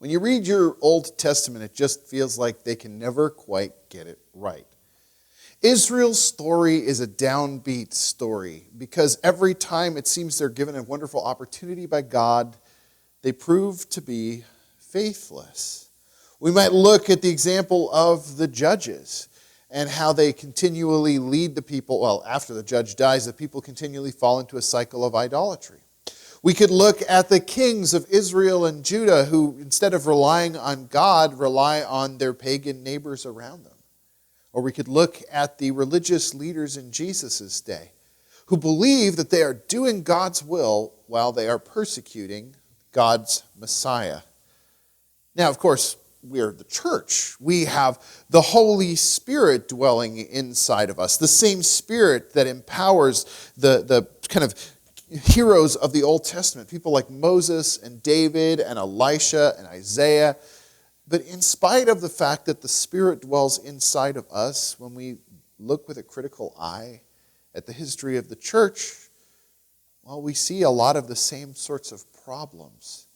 When you read your Old Testament, it just feels like they can never quite get it right. Israel's story is a downbeat story because every time it seems they're given a wonderful opportunity by God, they prove to be faithless. We might look at the example of the judges and how they continually lead the people. Well, after the judge dies, the people continually fall into a cycle of idolatry. We could look at the kings of Israel and Judah who, instead of relying on God, rely on their pagan neighbors around them. Or we could look at the religious leaders in Jesus' day who believe that they are doing God's will while they are persecuting God's Messiah. Now, of course, we are the church. We have the Holy Spirit dwelling inside of us, the same Spirit that empowers the kind of heroes of the Old Testament, people like Moses and David and Elisha and Isaiah. But in spite of the fact that the Spirit dwells inside of us, when we look with a critical eye at the history of the church, well, we see a lot of the same sorts of problems.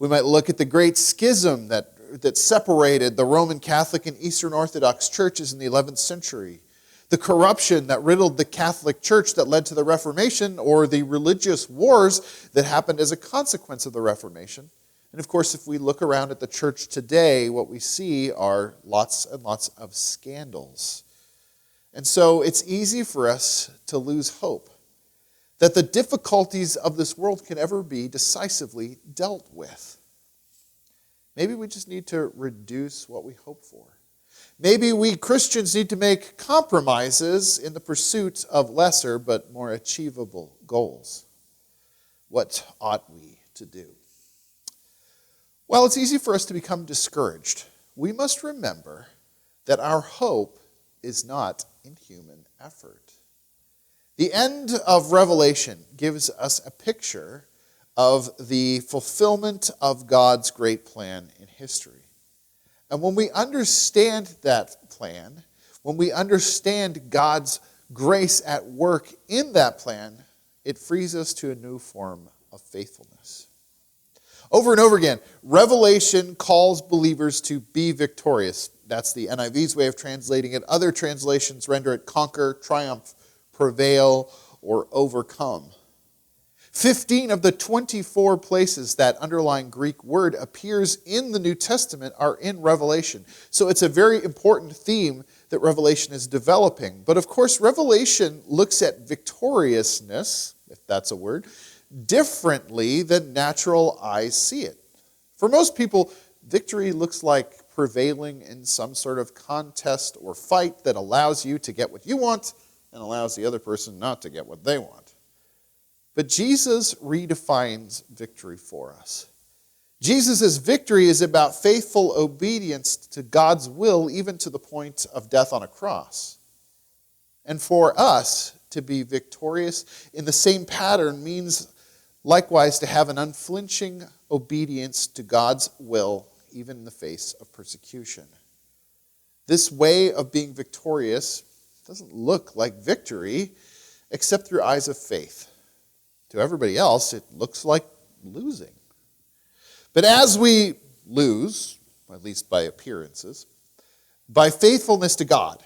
We might look at the great schism that separated the Roman Catholic and Eastern Orthodox churches in the 11th century, the corruption that riddled the Catholic Church that led to the Reformation, or the religious wars that happened as a consequence of the Reformation. And of course, if we look around at the church today, what we see are lots and lots of scandals. And so it's easy for us to lose hope that the difficulties of this world can ever be decisively dealt with. Maybe we just need to reduce what we hope for. Maybe we Christians need to make compromises in the pursuit of lesser but more achievable goals. What ought we to do? Well, it's easy for us to become discouraged. We must remember that our hope is not in human effort. The end of Revelation gives us a picture of the fulfillment of God's great plan in history. And when we understand that plan, when we understand God's grace at work in that plan, it frees us to a new form of faithfulness. Over and over again, Revelation calls believers to be victorious. That's the NIV's way of translating it. Other translations render it conquer, triumph, prevail, or overcome. 15 of the 24 places that underlying Greek word appears in the New Testament are in Revelation. So it's a very important theme that Revelation is developing. But of course, Revelation looks at victoriousness, if that's a word, differently than natural eyes see it. For most people, victory looks like prevailing in some sort of contest or fight that allows you to get what you want and allows the other person not to get what they want. But Jesus redefines victory for us. Jesus' victory is about faithful obedience to God's will, even to the point of death on a cross. And for us to be victorious in the same pattern means likewise to have an unflinching obedience to God's will, even in the face of persecution. This way of being victorious doesn't look like victory except through eyes of faith. To everybody else, it looks like losing. But as we lose, at least by appearances, by faithfulness to God,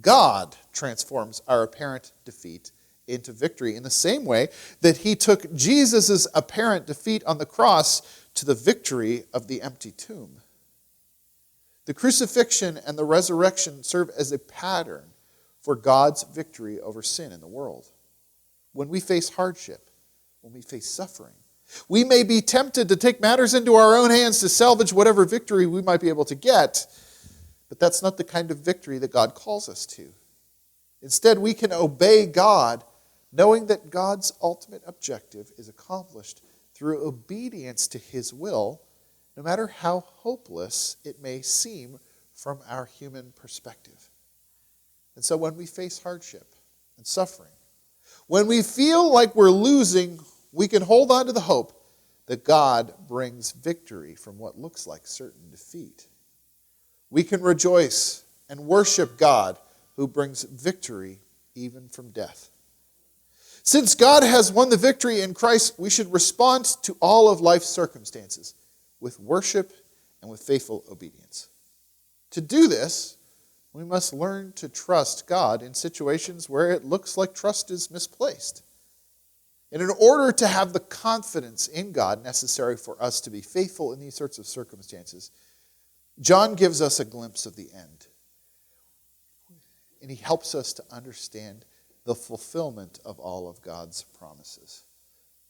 God transforms our apparent defeat into victory in the same way that he took Jesus' apparent defeat on the cross to the victory of the empty tomb. The crucifixion and the resurrection serve as a pattern for God's victory over sin in the world. When we face hardship, when we face suffering, we may be tempted to take matters into our own hands to salvage whatever victory we might be able to get, but that's not the kind of victory that God calls us to. Instead, we can obey God, knowing that God's ultimate objective is accomplished through obedience to his will, no matter how hopeless it may seem from our human perspective. And so when we face hardship and suffering, when we feel like we're losing, we can hold on to the hope that God brings victory from what looks like certain defeat. We can rejoice and worship God who brings victory even from death. Since God has won the victory in Christ, we should respond to all of life's circumstances with worship and with faithful obedience. To do this, we must learn to trust God in situations where it looks like trust is misplaced. And in order to have the confidence in God necessary for us to be faithful in these sorts of circumstances, John gives us a glimpse of the end. And he helps us to understand the fulfillment of all of God's promises.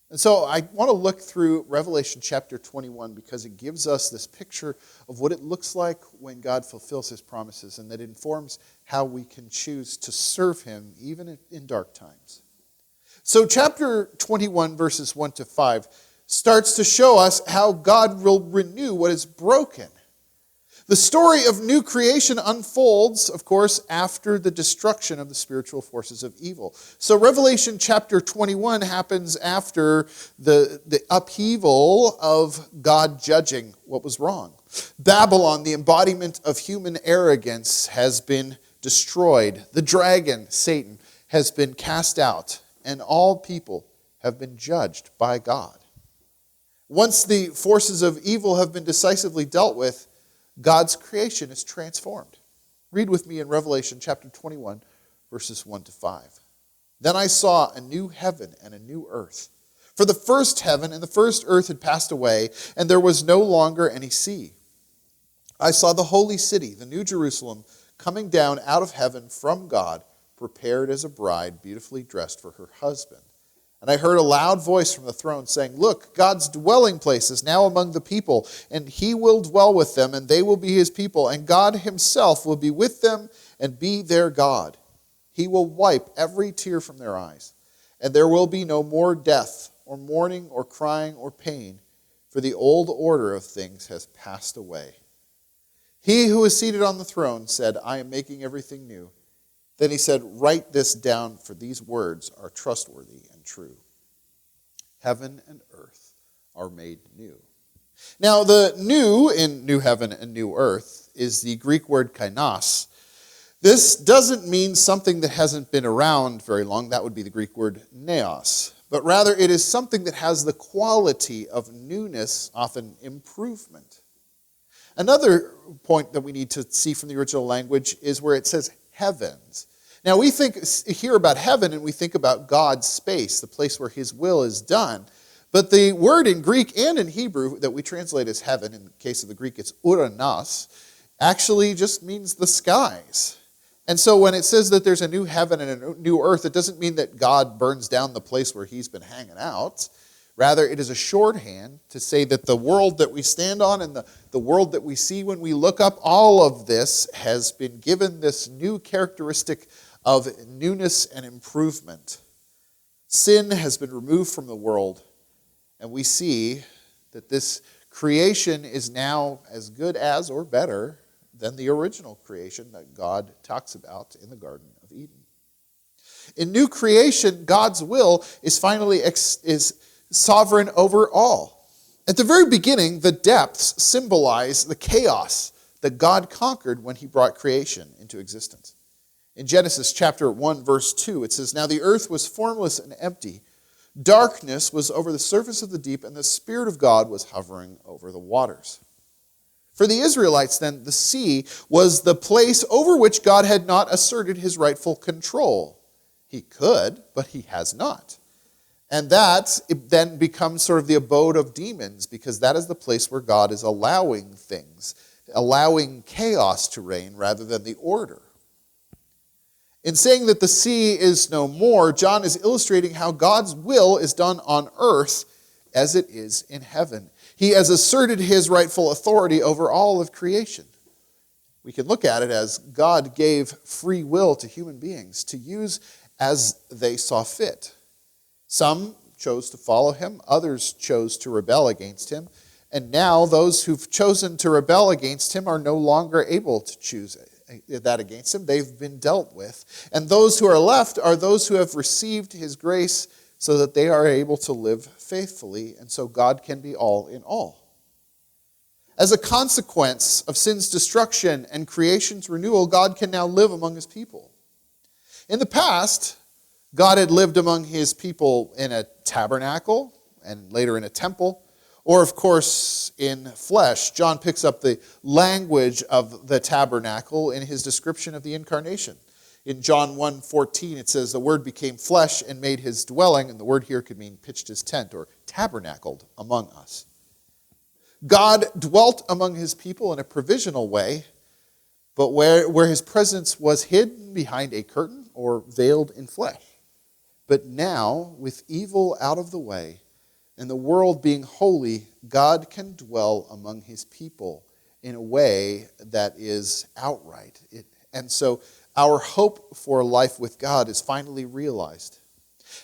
And so I want to look through Revelation chapter 21 because it gives us this picture of what it looks like when God fulfills his promises, and that informs how we can choose to serve him even in dark times. So chapter 21 verses 1 to 5 starts to show us how God will renew what is broken. The story of new creation unfolds, of course, after the destruction of the spiritual forces of evil. So Revelation chapter 21 happens after the upheaval of God judging what was wrong. Babylon, the embodiment of human arrogance, has been destroyed. The dragon, Satan, has been cast out, and all people have been judged by God. Once the forces of evil have been decisively dealt with, God's creation is transformed. Read with me in Revelation chapter 21, verses 1 to 5. Then I saw a new heaven and a new earth. For the first heaven and the first earth had passed away, and there was no longer any sea. I saw the holy city, the new Jerusalem, coming down out of heaven from God, prepared as a bride, beautifully dressed for her husband. And I heard a loud voice from the throne saying, "Look, God's dwelling place is now among the people, and he will dwell with them, and they will be his people, and God himself will be with them and be their God. He will wipe every tear from their eyes, and there will be no more death, or mourning, or crying, or pain, for the old order of things has passed away." He who is seated on the throne said, "I am making everything new." Then he said, "Write this down, for these words are trustworthy and true." Heaven and earth are made new. Now, the new in new heaven and new earth is the Greek word kainos. This doesn't mean something that hasn't been around very long. That would be the Greek word neos. But rather, it is something that has the quality of newness, often improvement. Another point that we need to see from the original language is where it says heavens. Now we hear about heaven and we think about God's space, the place where his will is done. But the word in Greek and in Hebrew that we translate as heaven, in the case of the Greek it's uranos, actually just means the skies. And so when it says that there's a new heaven and a new earth, it doesn't mean that God burns down the place where he's been hanging out. Rather, it is a shorthand to say that the world that we stand on and the world that we see when we look up, all of this has been given this new characteristic of newness and improvement. Sin has been removed from the world, and we see that this creation is now as good as or better than the original creation that God talks about in the Garden of Eden. In new creation, God's will is finally sovereign over all. At the very beginning, the depths symbolize the chaos that God conquered when he brought creation into existence. In Genesis chapter 1, verse 2, it says, "Now the earth was formless and empty. Darkness was over the surface of the deep, and the Spirit of God was hovering over the waters." For the Israelites, then, the sea was the place over which God had not asserted his rightful control. He could, but he has not. And that it then becomes sort of the abode of demons, because that is the place where God is allowing things, allowing chaos to reign rather than the order. In saying that the sea is no more, John is illustrating how God's will is done on earth as it is in heaven. He has asserted his rightful authority over all of creation. We can look at it as God gave free will to human beings to use as they saw fit. Some chose to follow him, others chose to rebel against him, and now those who've chosen to rebel against him are no longer able to choose that against him. They've been dealt with. And those who are left are those who have received his grace so that they are able to live faithfully, and so God can be all in all. As a consequence of sin's destruction and creation's renewal, God can now live among his people. In the past, God had lived among his people in a tabernacle and later in a temple, Or, of course, in flesh. John picks up the language of the tabernacle in his description of the incarnation. In John 1:14, it says, the Word became flesh and made his dwelling, and the word here could mean pitched his tent or tabernacled among us. God dwelt among his people in a provisional way, but where his presence was hidden behind a curtain or veiled in flesh. But now, with evil out of the way, and the world being holy, God can dwell among his people in a way that is outright. And so our hope for life with God is finally realized.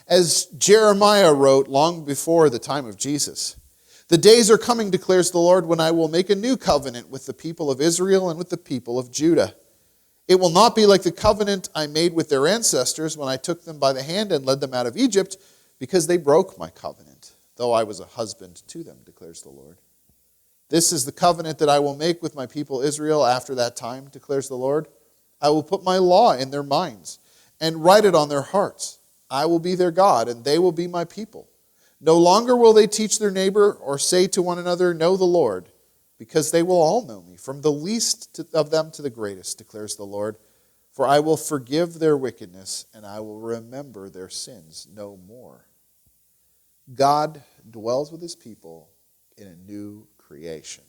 As Jeremiah wrote long before the time of Jesus, the days are coming, declares the Lord, when I will make a new covenant with the people of Israel and with the people of Judah. It will not be like the covenant I made with their ancestors when I took them by the hand and led them out of Egypt, because they broke my covenant, though I was a husband to them, declares the Lord. This is the covenant that I will make with my people Israel after that time, declares the Lord. I will put my law in their minds and write it on their hearts. I will be their God, and they will be my people. No longer will they teach their neighbor or say to one another, know the Lord, because they will all know me, from the least of them to the greatest, declares the Lord. For I will forgive their wickedness, and I will remember their sins no more. God dwells with his people in a new creation.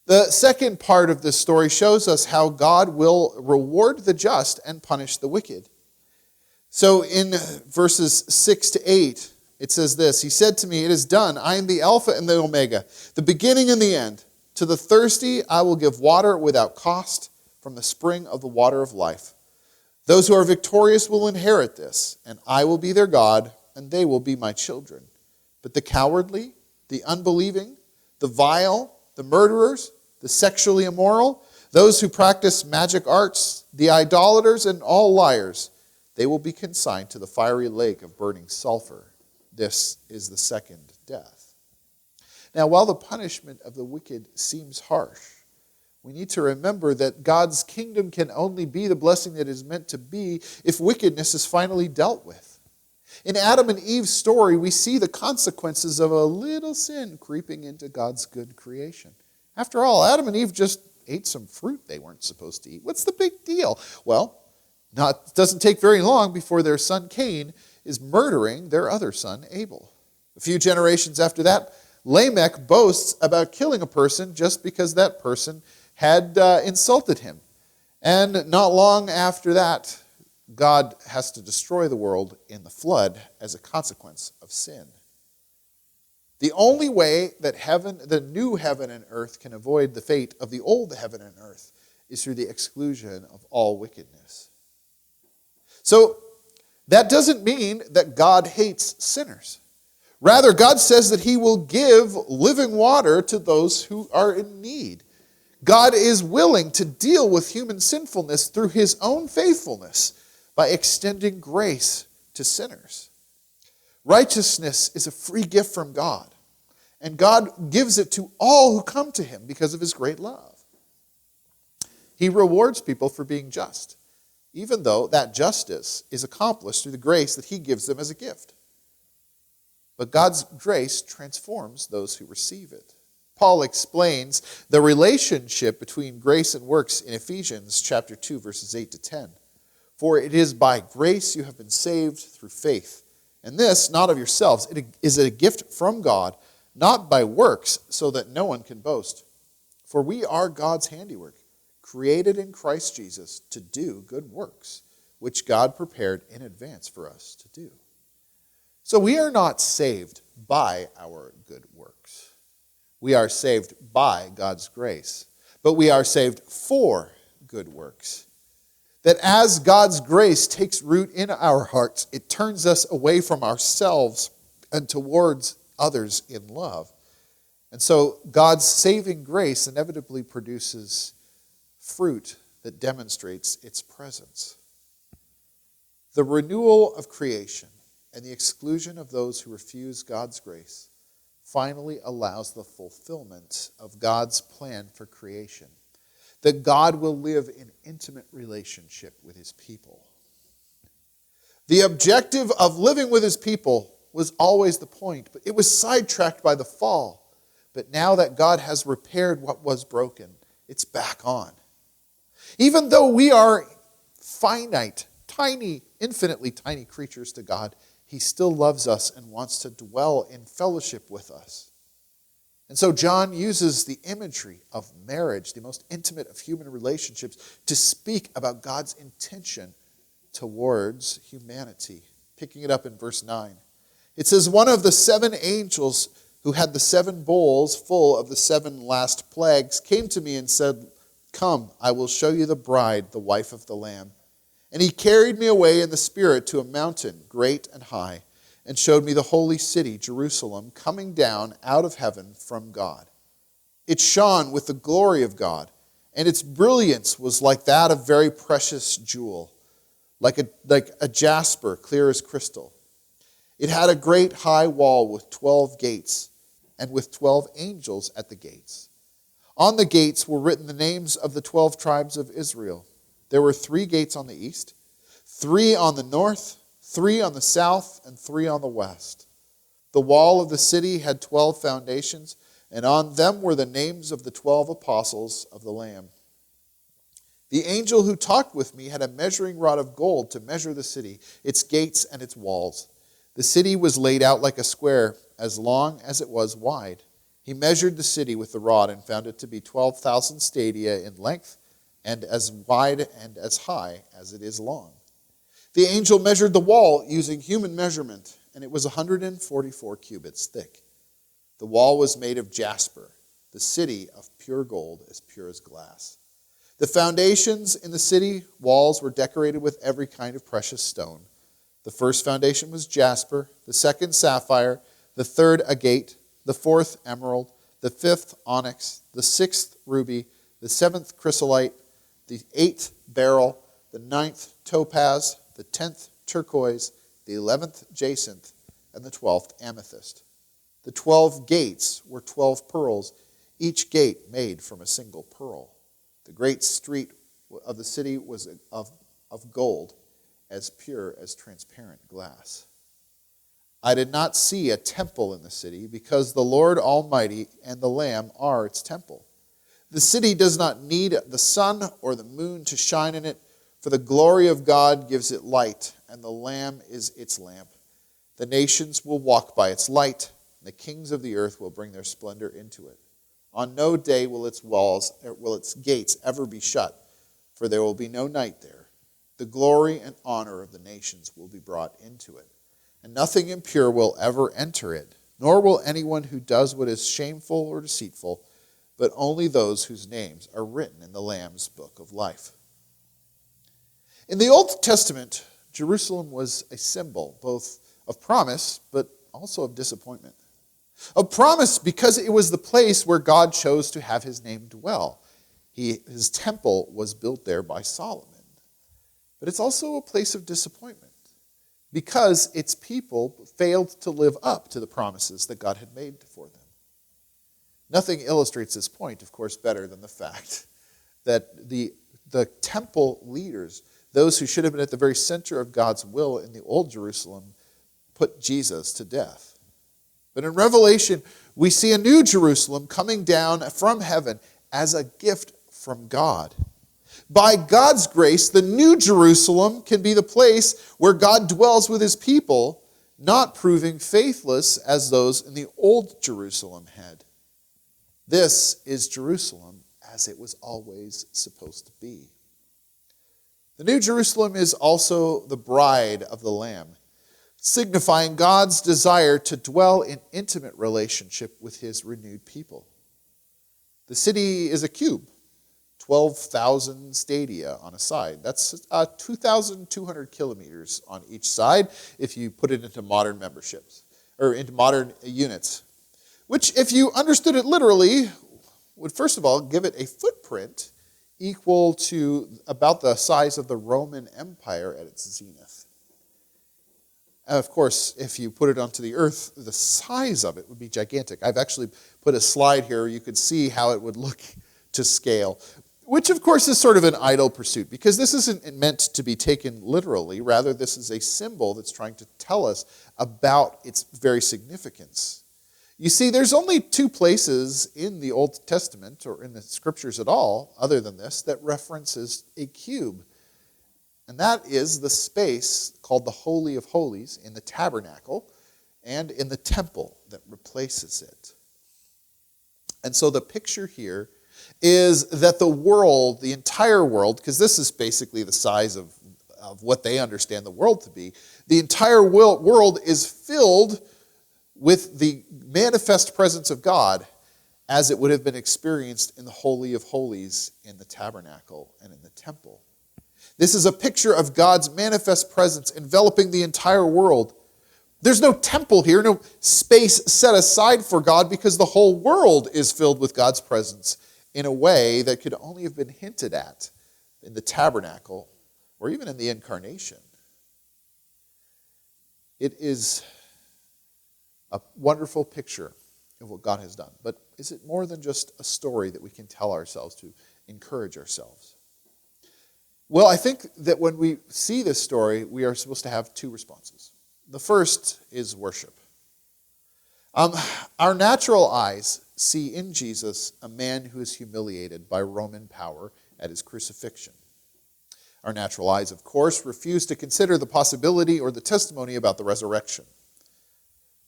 The second part of this story shows us how God will reward the just and punish the wicked. So in verses 6 to 8, it says this, he said to me, it is done. I am the Alpha and the Omega, the beginning and the end. To the thirsty I will give water without cost from the spring of the water of life. Those who are victorious will inherit this, and I will be their God, and they will be my children. But the cowardly, the unbelieving, the vile, the murderers, the sexually immoral, those who practice magic arts, the idolaters, and all liars, they will be consigned to the fiery lake of burning sulfur. This is the second death. Now, while the punishment of the wicked seems harsh, we need to remember that God's kingdom can only be the blessing that it is meant to be if wickedness is finally dealt with. In Adam and Eve's story, we see the consequences of a little sin creeping into God's good creation. After all, Adam and Eve just ate some fruit they weren't supposed to eat. What's the big deal? Well, it doesn't take very long before their son Cain is murdering their other son Abel. A few generations after that, Lamech boasts about killing a person just because that person had insulted him. And not long after that, God has to destroy the world in the flood as a consequence of sin. The only way that the new heaven and earth can avoid the fate of the old heaven and earth is through the exclusion of all wickedness. So that doesn't mean that God hates sinners. Rather, God says that he will give living water to those who are in need. God is willing to deal with human sinfulness through his own faithfulness by extending grace to sinners. Righteousness is a free gift from God, and God gives it to all who come to him because of his great love. He rewards people for being just, even though that justice is accomplished through the grace that he gives them as a gift. But God's grace transforms those who receive it. Paul explains the relationship between grace and works in Ephesians chapter 2, verses 8 to 10. For it is by grace you have been saved through faith. And this, not of yourselves, it is a gift from God, not by works, so that no one can boast. For we are God's handiwork, created in Christ Jesus to do good works, which God prepared in advance for us to do. So we are not saved by our good works. We are saved by God's grace, but we are saved for good works. That as God's grace takes root in our hearts, it turns us away from ourselves and towards others in love. And so God's saving grace inevitably produces fruit that demonstrates its presence. The renewal of creation and the exclusion of those who refuse God's grace finally allows the fulfillment of God's plan for creation, that God will live in intimate relationship with his people. The objective of living with his people was always the point, but it was sidetracked by the fall. But now that God has repaired what was broken, it's back on. Even though we are finite, tiny, infinitely tiny creatures to God, he still loves us and wants to dwell in fellowship with us. And so John uses the imagery of marriage, the most intimate of human relationships, to speak about God's intention towards humanity. Picking it up in verse 9. It says, one of the 7 angels who had the 7 bowls full of the 7 last plagues came to me and said, come, I will show you the bride, the wife of the Lamb. And he carried me away in the Spirit to a mountain great and high, and showed me the holy city, Jerusalem, coming down out of heaven from God. It shone with the glory of God, and its brilliance was like that of very precious jewel, like a jasper, clear as crystal. It had a great high wall with 12 gates, and with 12 angels at the gates. On the gates were written the names of the 12 tribes of Israel. There were 3 gates on the east, 3 on the north, 3 on the south, and 3 on the west. The wall of the city had 12 foundations, and on them were the names of the 12 apostles of the Lamb. The angel who talked with me had a measuring rod of gold to measure the city, its gates and its walls. The city was laid out like a square, as long as it was wide. He measured the city with the rod and found it to be 12,000 stadia in length, and as wide and as high as it is long. The angel measured the wall using human measurement, and it was 144 cubits thick. The wall was made of jasper, the city of pure gold, as pure as glass. The foundations in the city walls were decorated with every kind of precious stone. The first foundation was jasper, the second sapphire, the third agate, the fourth emerald, the fifth onyx, the sixth ruby, the seventh chrysolite, the 8th beryl, the 9th topaz, the 10th turquoise, the 11th jacinth, and the 12th amethyst. The 12 gates were 12 pearls, each gate made from a single pearl. The great street of the city was of gold, as pure as transparent glass. I did not see a temple in the city, because the Lord Almighty and the Lamb are its temple. The city does not need the sun or the moon to shine in it, for the glory of God gives it light, and the Lamb is its lamp. The nations will walk by its light, and the kings of the earth will bring their splendor into it. On no day will its gates ever be shut, for there will be no night there. The glory and honor of the nations will be brought into it, and nothing impure will ever enter it, nor will anyone who does what is shameful or deceitful, but only those whose names are written in the Lamb's book of life. In the Old Testament, Jerusalem was a symbol both of promise, but also of disappointment. Of promise because it was the place where God chose to have his name dwell. His temple was built there by Solomon. But it's also a place of disappointment because its people failed to live up to the promises that God had made for them. Nothing illustrates this point, of course, better than the fact that the temple leaders, those who should have been at the very center of God's will in the Old Jerusalem, put Jesus to death. But in Revelation, we see a new Jerusalem coming down from heaven as a gift from God. By God's grace, the new Jerusalem can be the place where God dwells with his people, not proving faithless as those in the old Jerusalem had. This is Jerusalem as it was always supposed to be. The new Jerusalem is also the bride of the Lamb, signifying God's desire to dwell in intimate relationship with his renewed people. The city is a cube, 12,000 stadia on a side. That's 2,200 kilometers on each side if you put it into modern memberships, or into modern units, which, if you understood it literally, would first of all give it a footprint equal to about the size of the Roman Empire at its zenith. And of course, if you put it onto the earth, the size of it would be gigantic. I've actually put a slide here. You could see how it would look to scale. which of course is sort of an idle pursuit, because this isn't meant to be taken literally. Rather, this is a symbol that's trying to tell us about its very significance. You see, there's only two places in the Old Testament, or in the scriptures at all, other than this, that references a cube. And that is the space called the Holy of Holies in the tabernacle and in the temple that replaces it. And so the picture here is that the world, the entire world, because this is basically the size of what they understand the world to be, the entire world is filled with the manifest presence of God as it would have been experienced in the Holy of Holies in the tabernacle and in the temple. This is a picture of God's manifest presence enveloping the entire world. There's no temple here, no space set aside for God, because the whole world is filled with God's presence in a way that could only have been hinted at in the tabernacle or even in the incarnation. It is a wonderful picture of what God has done. But is it more than just a story that we can tell ourselves to encourage ourselves? Well, I think that when we see this story, we are supposed to have two responses. The first is worship. Our natural eyes see in Jesus a man who is humiliated by Roman power at his crucifixion. Our natural eyes, of course, refuse to consider the possibility or the testimony about the resurrection.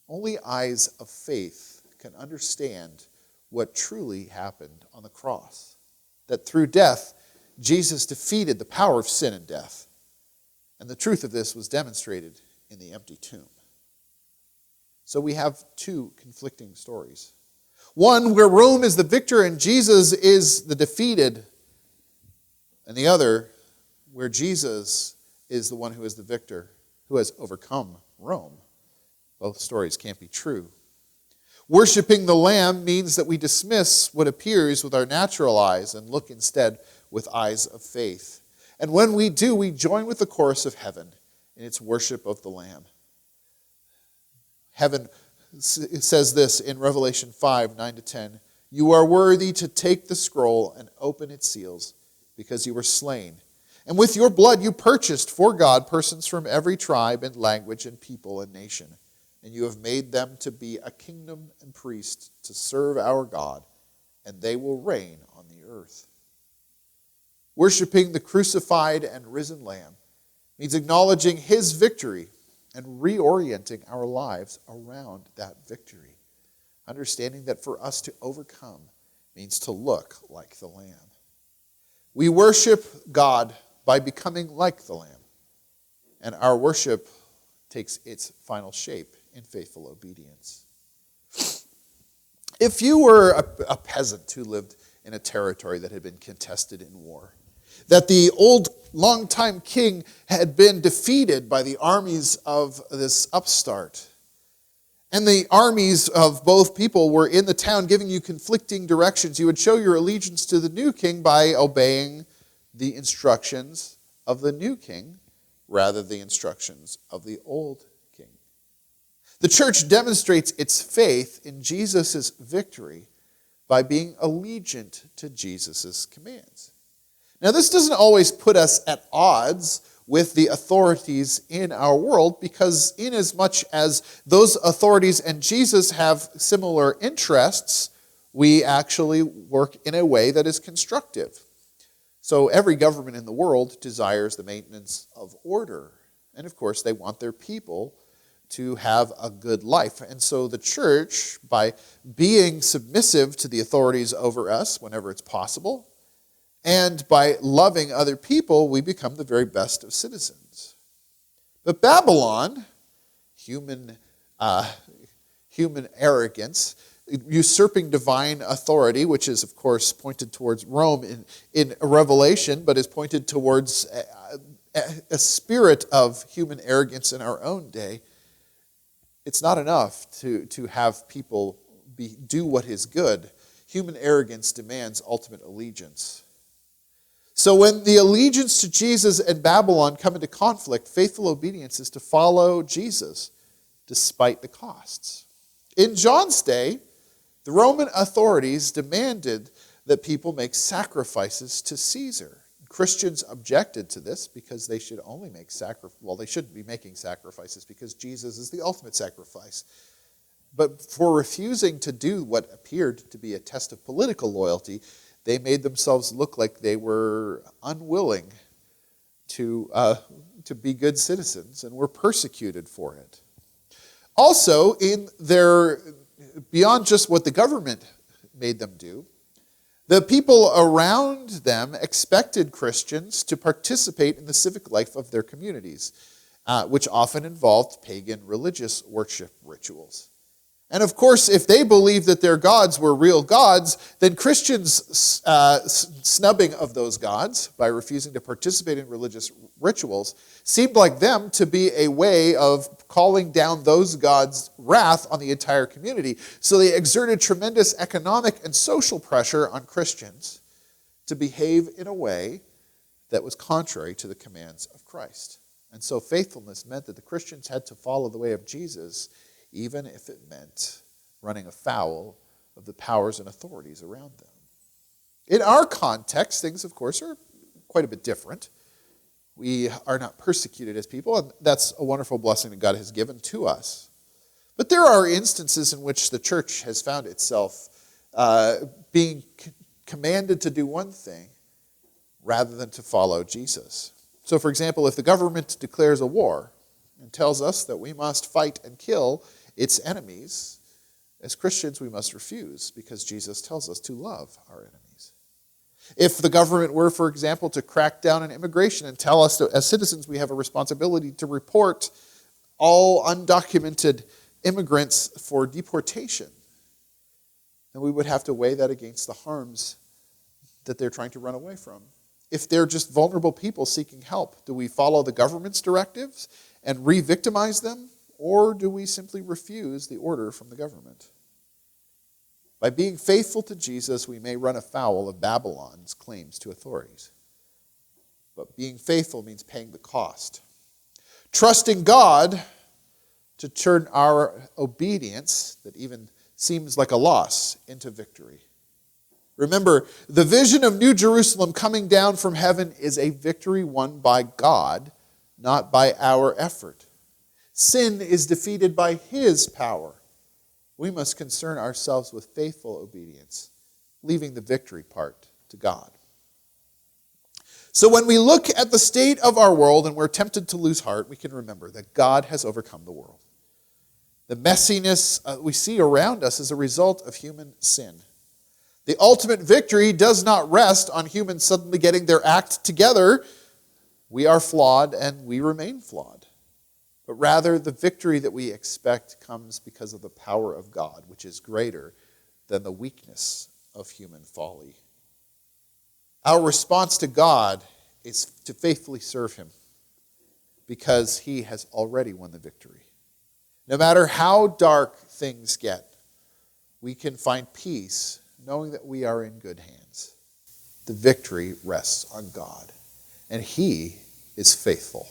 Only eyes of faith can understand what truly happened on the cross. That through death, Jesus defeated the power of sin and death. And the truth of this was demonstrated in the empty tomb. So we have two conflicting stories. One where Rome is the victor and Jesus is the defeated. And the other where Jesus is the one who is the victor, who has overcome Rome. Both stories can't be true. Worshipping the Lamb means that we dismiss what appears with our natural eyes and look instead with eyes of faith. And when we do, we join with the chorus of heaven in its worship of the Lamb. Heaven says this in Revelation 5, 9-10. You are worthy to take the scroll and open its seals, because you were slain. And with your blood you purchased for God persons from every tribe and language and people and nation. And you have made them to be a kingdom and priests to serve our God, and they will reign on the earth. Worshipping the crucified and risen Lamb means acknowledging his victory and reorienting our lives around that victory. Understanding that for us to overcome means to look like the Lamb. We worship God by becoming like the Lamb. And our worship takes its final shape in faithful obedience. If you were a peasant who lived in a territory that had been contested in war, that the old longtime king had been defeated by the armies of this upstart, and the armies of both people were in the town giving you conflicting directions, you would show your allegiance to the new king by obeying the instructions of the new king rather than the instructions of the old king. The church demonstrates its faith in Jesus' victory by being allegiant to Jesus' commands. Now, this doesn't always put us at odds with the authorities in our world, because inasmuch as those authorities and Jesus have similar interests, we actually work in a way that is constructive. So every government in the world desires the maintenance of order. And of course, they want their people to have a good life. And so the church, by being submissive to the authorities over us whenever it's possible, and by loving other people, we become the very best of citizens. But Babylon, human arrogance, usurping divine authority, which is, of course, pointed towards Rome in Revelation, but is pointed towards a spirit of human arrogance in our own day. It's not enough to have people do what is good. Human arrogance demands ultimate allegiance. So when the allegiance to Jesus and Babylon come into conflict, faithful obedience is to follow Jesus despite the costs. In John's day, the Roman authorities demanded that people make sacrifices to Caesar. Christians objected to this because they should only make they shouldn't be making sacrifices because Jesus is the ultimate sacrifice. But for refusing to do what appeared to be a test of political loyalty, they made themselves look like they were unwilling to be good citizens and were persecuted for it. Also, beyond just what the government made them do, the people around them expected Christians to participate in the civic life of their communities, which often involved pagan religious worship rituals. And of course, if they believed that their gods were real gods, then Christians' snubbing of those gods by refusing to participate in religious rituals seemed like them to be a way of calling down those gods' wrath on the entire community. So they exerted tremendous economic and social pressure on Christians to behave in a way that was contrary to the commands of Christ. And so faithfulness meant that the Christians had to follow the way of Jesus, even if it meant running afoul of the powers and authorities around them. In our context, things, of course, are quite a bit different. We are not persecuted as people, and that's a wonderful blessing that God has given to us. But there are instances in which the church has found itself being commanded to do one thing rather than to follow Jesus. So, for example, if the government declares a war and tells us that we must fight and kill its enemies, as Christians we must refuse because Jesus tells us to love our enemies. If the government were, for example, to crack down on immigration and tell us that as citizens we have a responsibility to report all undocumented immigrants for deportation, then we would have to weigh that against the harms that they're trying to run away from. If they're just vulnerable people seeking help, do we follow the government's directives and re-victimize them? Or do we simply refuse the order from the government? By being faithful to Jesus, we may run afoul of Babylon's claims to authorities. But being faithful means paying the cost. Trusting God to turn our obedience, that even seems like a loss, into victory. Remember, the vision of New Jerusalem coming down from heaven is a victory won by God, not by our effort. Sin is defeated by His power. We must concern ourselves with faithful obedience, leaving the victory part to God. So when we look at the state of our world and we're tempted to lose heart, we can remember that God has overcome the world. The messiness we see around us is a result of human sin. The ultimate victory does not rest on humans suddenly getting their act together. We are flawed and we remain flawed. But rather, the victory that we expect comes because of the power of God, which is greater than the weakness of human folly. Our response to God is to faithfully serve Him because He has already won the victory. No matter how dark things get, we can find peace knowing that we are in good hands. The victory rests on God, and He is faithful.